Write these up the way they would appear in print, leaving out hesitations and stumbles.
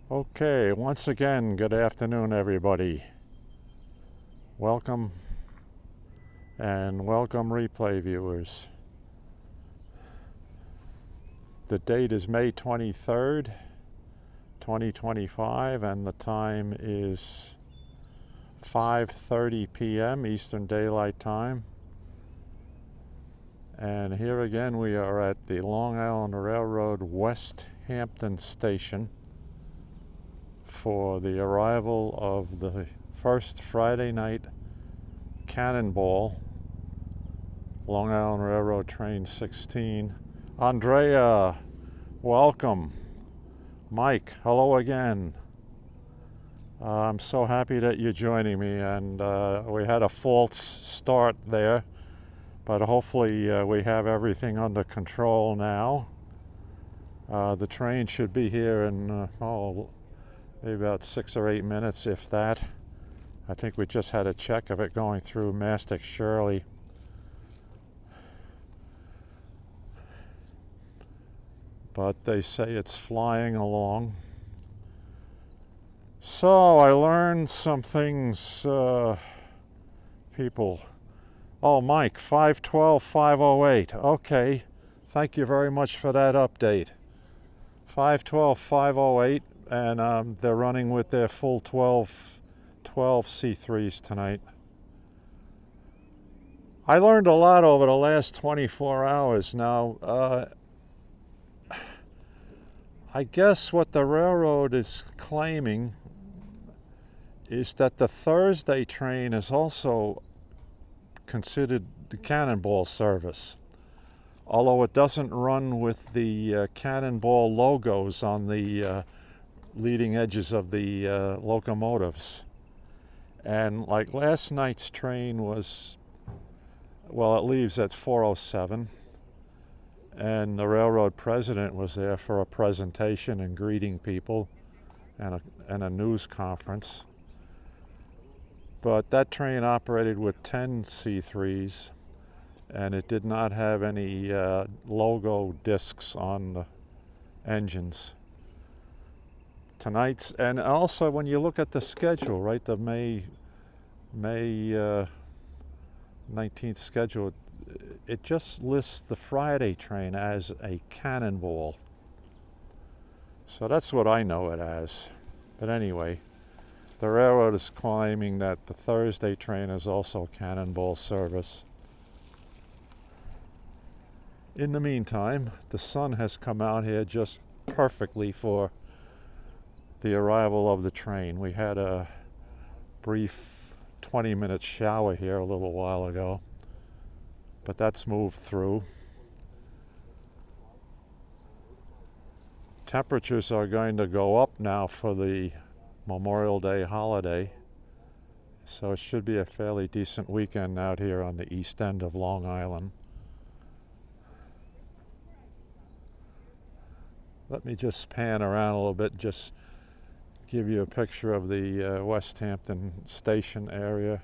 Okay, once again, good afternoon, everybody. Welcome, and welcome replay viewers. The date is May 23rd, 2025, and the time is 5:30 p.m. Eastern Daylight Time. And here again we are at the Long Island Railroad Westhampton station for the arrival of the first Friday night Cannonball, Long Island Railroad Train 16. Andrea, welcome. Mike, hello again. I'm so happy that you're joining me, and we had a false start there, but hopefully we have everything under control now. The train should be here in maybe about 6 or 8 minutes, if that. I think we just had a check of it going through Mastic Shirley. But they say it's flying along. So I learned some things, people. Oh, Mike, 512-508. Okay, thank you very much for that update. 512-508. And they're running with their full 12 C3s tonight. I learned a lot over the last 24 hours. Now, I guess what the railroad is claiming is that the Thursday train is also considered the Cannonball service, although it doesn't run with the Cannonball logos on the leading edges of the locomotives. And like last night's train was, well, it leaves at 4:07, and the railroad president was there for a presentation and greeting people and a news conference. But that train operated with 10 C3s, and it did not have any logo discs on the engines. Tonight's, and also when you look at the schedule, right, the May 19th schedule, it just lists the Friday train as a Cannonball. So that's what I know it as. But anyway, the railroad is claiming that the Thursday train is also Cannonball service. In the meantime, the sun has come out here just perfectly for the arrival of the train. We had a brief 20-minute shower here a little while ago, but that's moved through. Temperatures are going to go up now for the Memorial Day holiday, so it should be a fairly decent weekend out here on the east end of Long Island. Let me just pan around a little bit, just give you a picture of the Westhampton station area.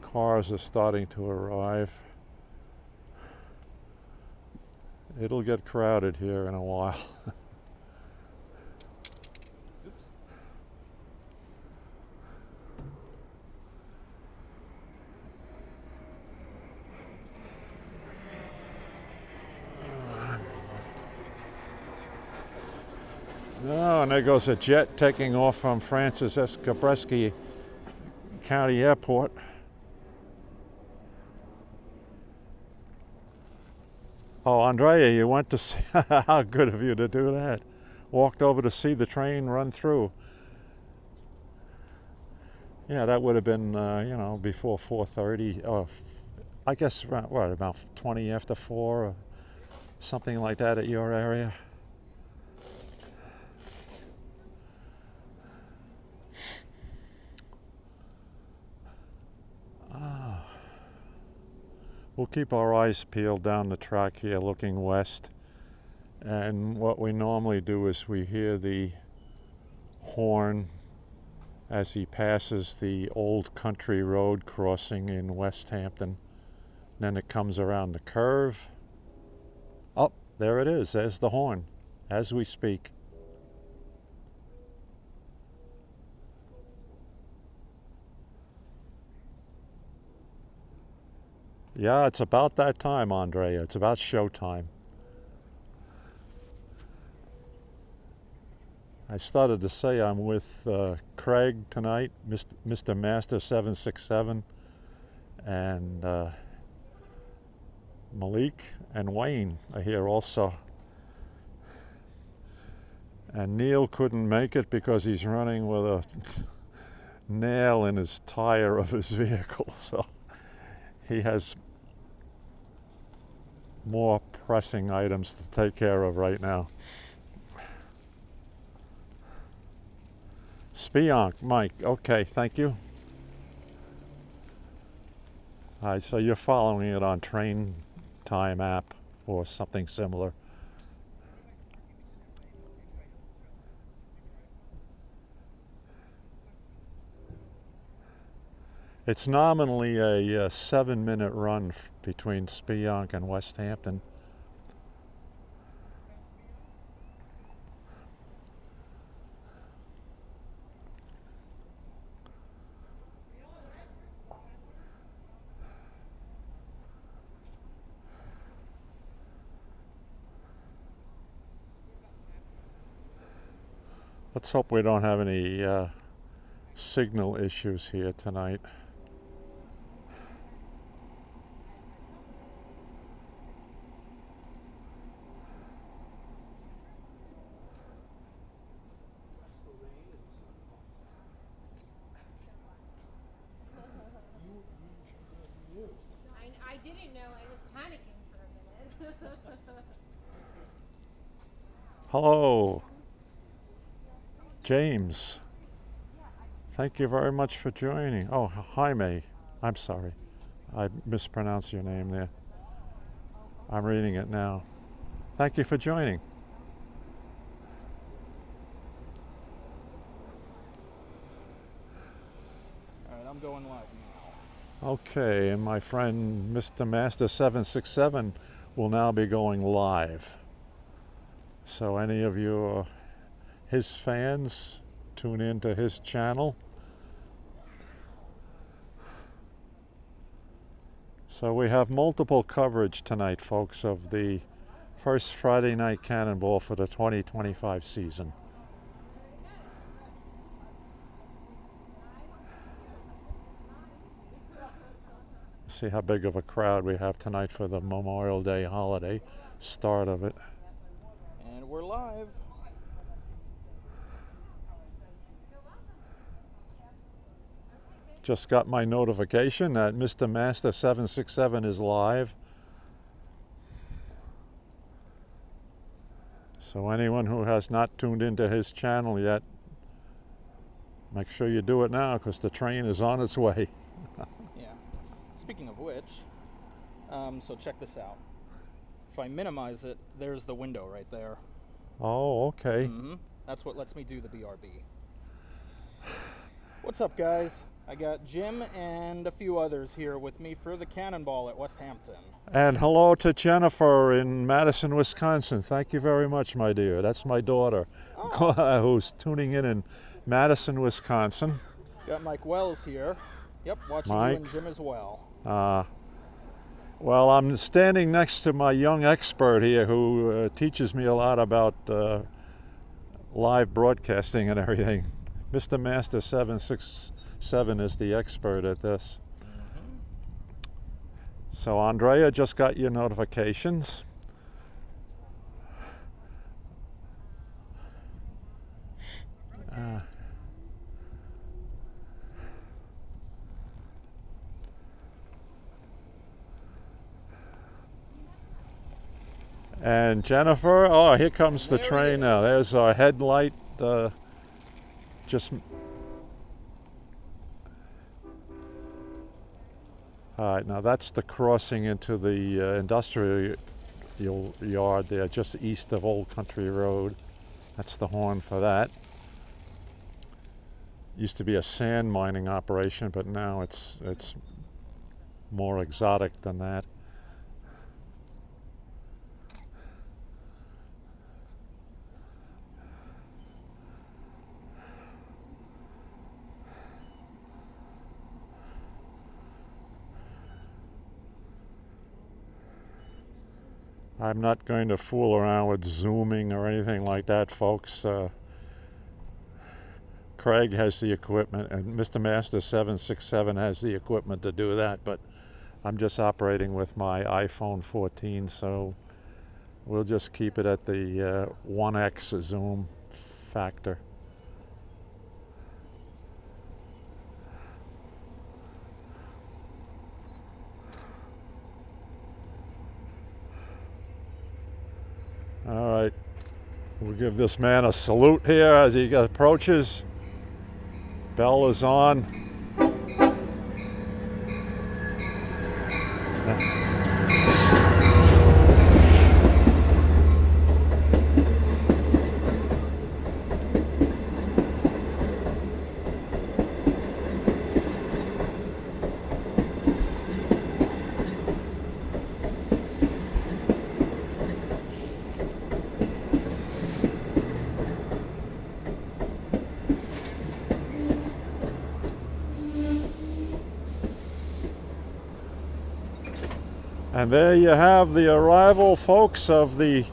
Cars are starting to arrive. It'll get crowded here in a while. Oops. Oh, and there goes a jet taking off from Francis S. Cabreski County Airport. Oh, Andrea, you went to see, how good of you to do that. Walked over to see the train run through. Yeah, that would have been, before 4:30. I guess, about 20 after 4 or something like that at your area. We'll keep our eyes peeled down the track here looking west, and what we normally do is we hear the horn as he passes the old country road crossing in Westhampton. Then it comes around the curve. Oh, There it is. There's the horn as we speak. Yeah, it's about that time, Andrea. It's about showtime. I started to say I'm with Craig tonight, Mr. Master 767, and Malik and Wayne are here also. And Neil couldn't make it because he's running with a nail in his tire of his vehicle, so he has more pressing items to take care of right now. Spionk, Mike, okay, thank you. All right, so you're following it on Train Time app or something similar. It's nominally a 7-minute run between Spionk and Westhampton. Let's hope we don't have any signal issues here tonight. I didn't know. I was panicking for a minute. Hello, James. Thank you very much for joining. Oh, Jaime. I'm sorry. I mispronounced your name there. I'm reading it now. Thank you for joining. All right, I'm going live now. Okay, and my friend Mr. Master 767 will now be going live. So any of you his fans, tune in to his channel. So we have multiple coverage tonight, folks, of the first Friday night Cannonball for the 2025 season. See how big of a crowd we have tonight for the Memorial Day holiday, start of it. And we're live. Just got my notification that Mr. Master 767 is live. So anyone who has not tuned into his channel yet, make sure you do it now because the train is on its way. Yeah. Speaking of which, so check this out. If I minimize it, there's the window right there. Oh, okay. That's what lets me do the BRB. What's up, guys? I got Jim and a few others here with me for the Cannonball at Westhampton. And hello to Jennifer in Madison, Wisconsin. Thank you very much, my dear. That's my daughter, who's tuning in Madison, Wisconsin. Got Mike Wells here. Yep, watching Mike. you and Jim as well. Well, I'm standing next to my young expert here who teaches me a lot about live broadcasting and everything. Mr. Master 767 is the expert at this. So Andrea just got your notifications. And Jennifer, oh, here comes the train now. There's our headlight. Just. All right, now that's the crossing into the industrial yard there, just east of Old Country Road. That's the horn for that. Used to be a sand mining operation, but now it's more exotic than that. I'm not going to fool around with zooming or anything like that, folks. Craig has the equipment, and Mr. Master 767 has the equipment to do that, but I'm just operating with my iPhone 14, so we'll just keep it at the 1x zoom factor. All right, we'll give this man a salute here as he approaches. Bell is on. And there you have the arrival, folks, of the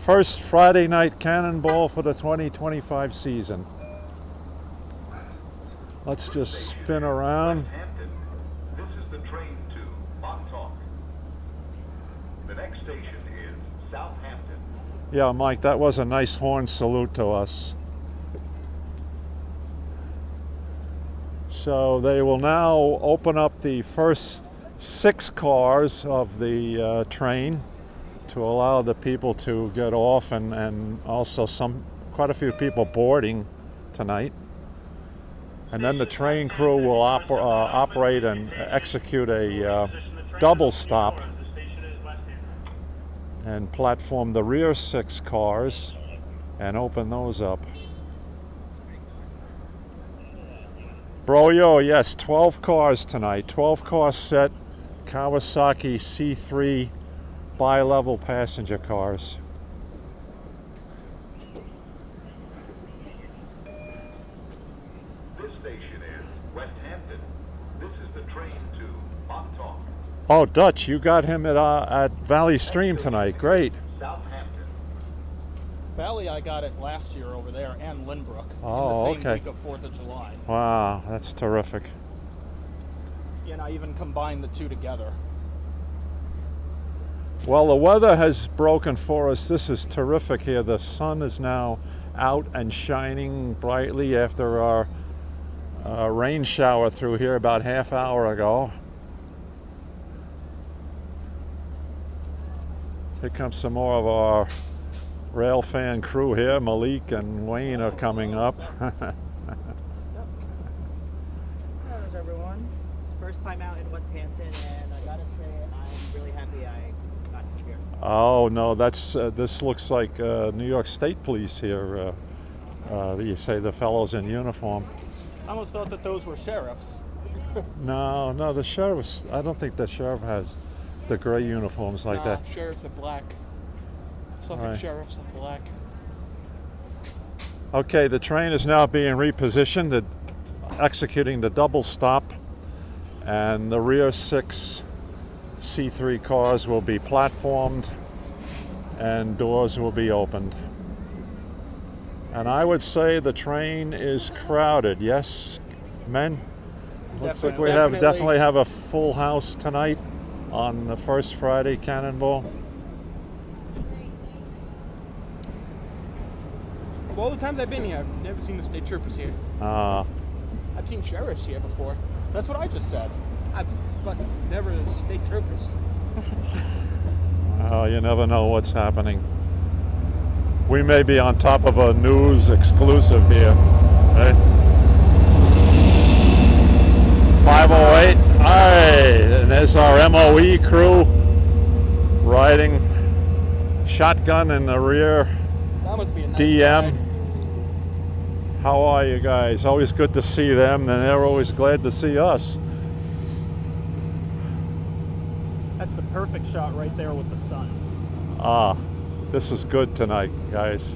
first Friday night Cannonball for the 2025 season. Let's just spin around. Westhampton. This is the train to Montauk. The next station is Southampton. Yeah, Mike, that was a nice horn salute to us. So they will now open up the first 6 cars of the train to allow the people to get off, and also quite a few people boarding tonight. And then the train crew will operate and execute a double stop and platform the rear 6 cars and open those up. Broyo, yes, 12 cars tonight, 12 car set. Kawasaki C3 bilevel passenger cars. This station is Westhampton. This is the train to Montauk. Oh, Dutch, you got him at Valley Stream tonight. Great. Southampton. Valley, I got it last year over there, and Lynbrook. Oh, in the same okay. week of 4th of July. Wow, that's terrific. And I even combined the two together. Well, the weather has broken for us. This is terrific here. The sun is now out and shining brightly after our rain shower through here about half hour ago. Here comes some more of our rail fan crew here. Malik and Wayne are coming up. How's everyone? First time out in Westhampton, and I gotta say I'm really happy I got here. Oh no, that's this looks like New York State Police here. You say the fellows in uniform. I almost thought that those were sheriffs. No, the sheriffs. I don't think the sheriff has the gray uniforms like that. Sheriffs are black. Suffolk Right. sheriffs are black. Okay, the train is now being repositioned, executing the double stop, and the rear 6 C3 cars will be platformed and doors will be opened. And I would say the train is crowded. Yes, men? Looks like we definitely have a full house tonight on the first Friday Cannonball. Of all the times I've been here, I've never seen the state troopers here. Ah, I've seen sheriffs here before, That's what I just said. but never the state troopers. well, you never know what's happening. We may be on top of a news exclusive here. Right? 508. Aye, and there's our MOE crew riding shotgun in the rear. That must be a nice DM. ride. How are you guys? Always good to see them, and they're always glad to see us. That's the perfect shot right there with the sun. Ah, this is good tonight, guys.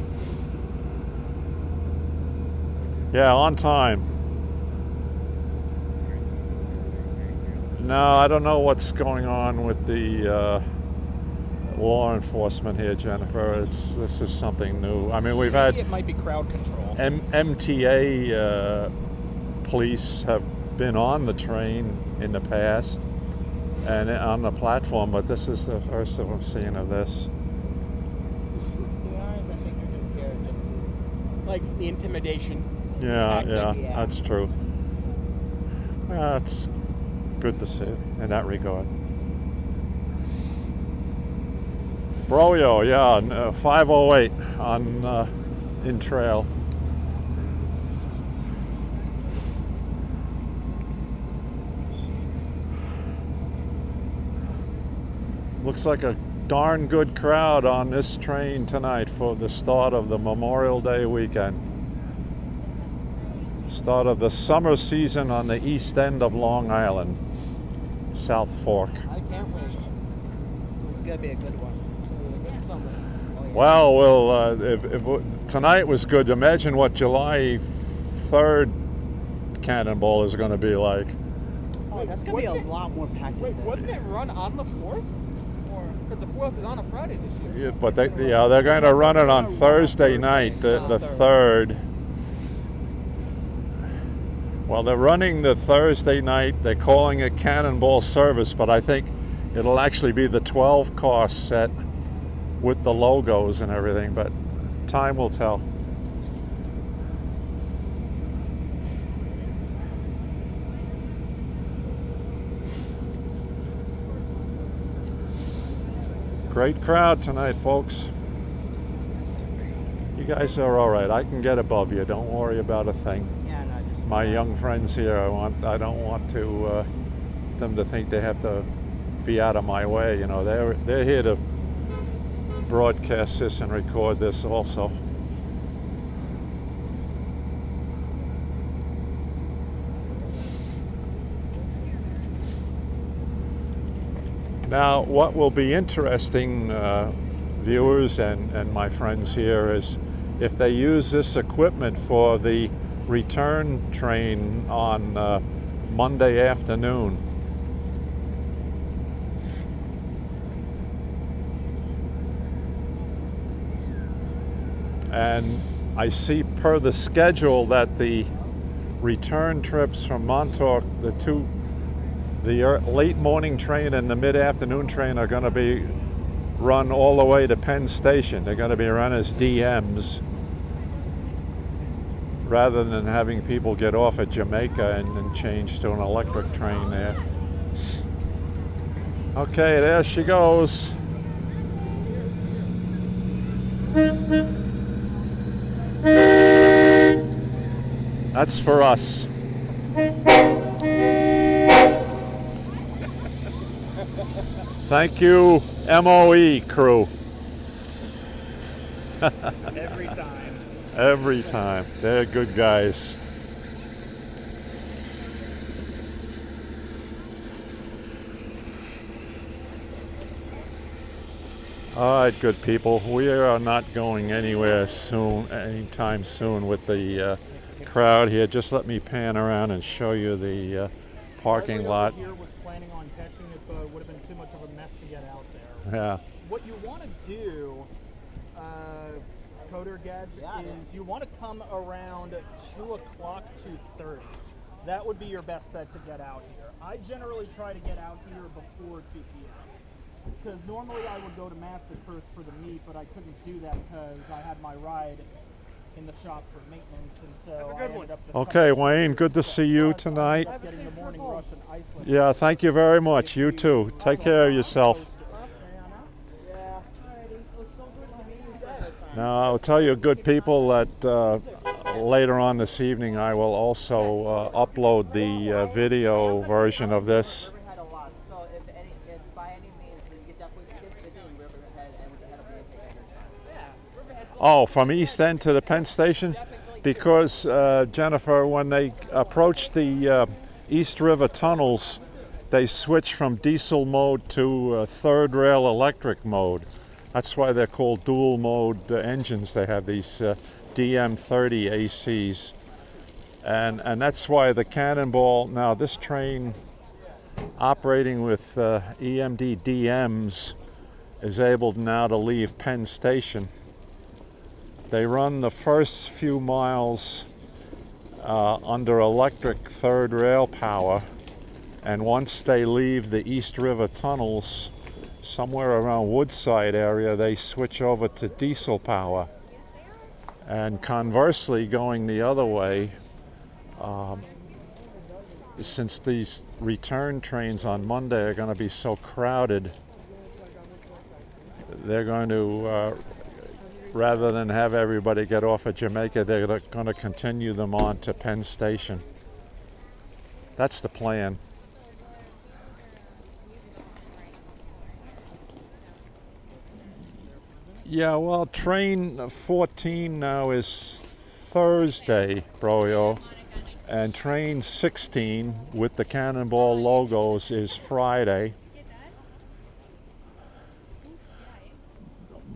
Yeah, on time. No, I don't know what's going on with the law enforcement here, Jennifer. This is something new. I mean, we've had It might be crowd control. MTA police have been on the train in the past and on the platform, but this is the first of them seeing of this. To be honest, I think they're just here just to. Like the intimidation. Yeah, yeah, Yeah. that's true. That's good to see in that regard. Broyo, yeah, 508 on in trail. Looks like a darn good crowd on this train tonight for the start of the Memorial Day weekend. Start of the summer season on the east end of Long Island, South Fork. I can't wait. It's gonna be a good one. Good summer. Well, if tonight was good. Imagine what July 3rd Cannonball is going to be like. Oh, that's gonna be a Wouldn't it- lot more packed. Wait, than wouldn't this. it run on the 4th? Because the 4th is on a Friday this year. Yeah, but they're going to run it on Thursday night, the 3rd. Well, they're running the Thursday night. They're calling it Cannonball service, but I think it'll actually be the 12-car set with the logos and everything, but time will tell. Great crowd tonight, folks. You guys are all right. I can get above you. Don't worry about a thing. Yeah, no, just. My young friends here, I don't want to them to think they have to be out of my way. You know, they're here to broadcast this and record this also. Now, what will be interesting, viewers and my friends here, is if they use this equipment for the return train on Monday afternoon. And I see per the schedule that the return trips from Montauk, the late morning train and the mid-afternoon train are going to be run all the way to Penn Station. They're going to be run as DMs rather than having people get off at Jamaica and change to an electric train there. Okay, there she goes. That's for us. Thank you, MOE crew. Every time. Every time. They're good guys. All right, good people. We are not going anywhere soon, anytime soon with the crowd here. Just let me pan around and show you the parking lot. Here was planning on catching it, but it would have been too much of a mess to get out there. Yeah. What you want to do, Coder Gadget, is you want to come around 2 o'clock, 2:30. That would be your best bet to get out here. I generally try to get out here before 2 p.m. Because normally I would go to Mastic first for the meet, but I couldn't do that because I had my ride in the shop for maintenance, and so I ended up just Okay, coming Wayne, good to see you tonight. getting the morning rush in Iceland. Yeah, thank you very much. You too. Take care of yourself. Now, I'll tell you, good people, that later on this evening I will also upload the video version of this. Riverhead a lot, so if by any means, you could definitely get visiting Riverhead, and that'll be a big time. Oh, from East End to the Penn Station? Because, Jennifer, when they approach the East River tunnels, they switch from diesel mode to third rail electric mode. That's why they're called dual mode engines. They have these DM30 ACs. And that's why the Cannonball, now this train operating with EMD DMs is able now to leave Penn Station. They run the first few miles under electric third rail power, and once they leave the East River tunnels, somewhere around Woodside area, they switch over to diesel power. And conversely, going the other way, since these return trains on Monday are going to be so crowded, they're going to, rather than have everybody get off at Jamaica, they're going to continue them on to Penn Station. That's the plan. Yeah, well, train 14 now is Thursday, Broyo, and train 16 with the Cannonball logos is Friday.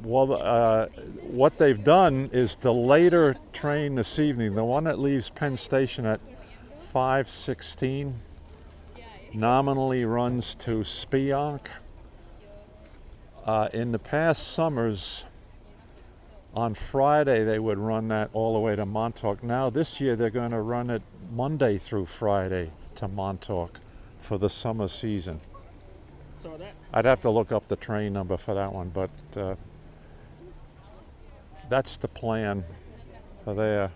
Well, what they've done is the later train this evening, the one that leaves Penn Station at 5:16, nominally runs to Spionk. In the past summers, on Friday they would run that all the way to Montauk. Now this year they're going to run it Monday through Friday to Montauk for the summer season. So I'd have to look up the train number for that one, but that's the plan for there.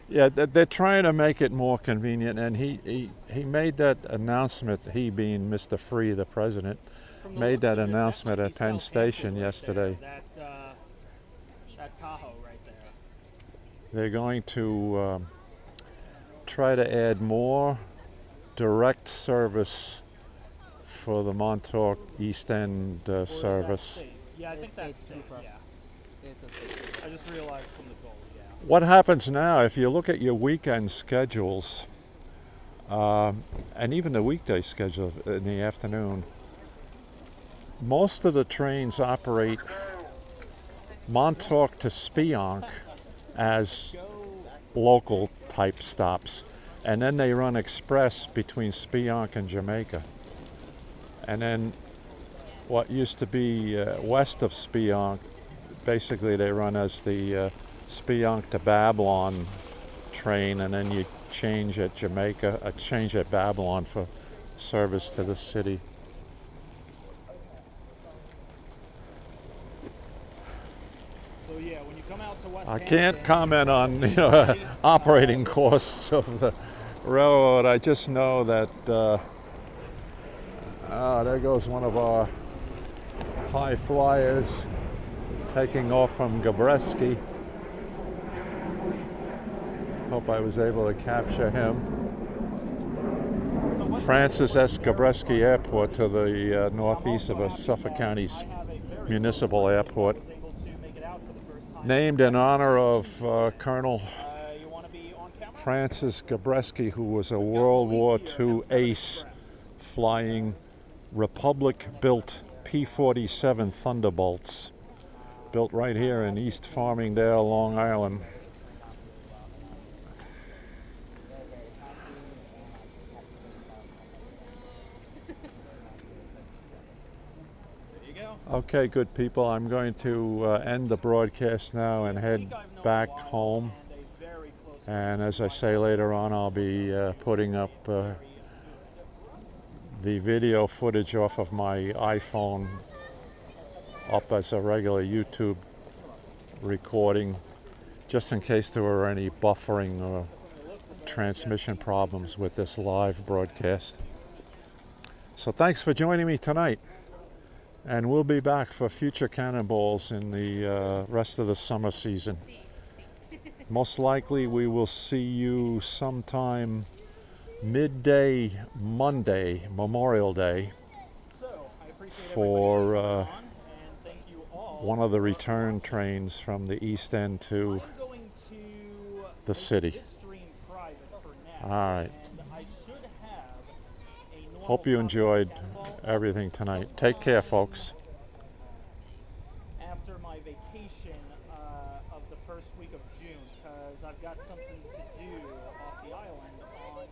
Yeah, they're trying to make it more convenient, and he made that announcement, he being Mr. Free, the president, made that announcement at Penn Station yesterday. That Tahoe right there. They're going to try to add more direct service for the Montauk East End Or is that service. state? Yeah, I think that's state. Yeah. I just realized from the goal. Yeah. What happens now, if you look at your weekend schedules, and even the weekday schedule in the afternoon, most of the trains operate Montauk to Spionk as local type stops, and then they run express between Spionk and Jamaica. And then what used to be west of Spionk, basically they run as the Spionk to Babylon train, and then you change at Jamaica, change at Babylon for service to the city. So yeah, when you come out to Westhampton, I can't comment on operating costs of the railroad. I just know that there goes one of our high flyers taking off from Gabreski. Hope I was able to capture him. Francis S. Gabreski Airport to the northeast of us, Suffolk County's municipal airport, named in honor of Colonel Francis Gabreski, who was a World War II ace flying Republic-built P-47 Thunderbolts, built right here in East Farmingdale, Long Island. Okay, good people, I'm going to end the broadcast now and head back home. And as I say later on, I'll be putting up the video footage off of my iPhone up as a regular YouTube recording, just in case there were any buffering or transmission problems with this live broadcast. So thanks for joining me tonight. And we'll be back for future Cannonballs in the rest of the summer season. Most likely we will see you sometime midday Monday, Memorial Day, for one of the return trains from the East End to the city. All right. Hope you enjoyed everything tonight. Take care, folks. After my vacation of the first week of June, because I've got something to do off the island on the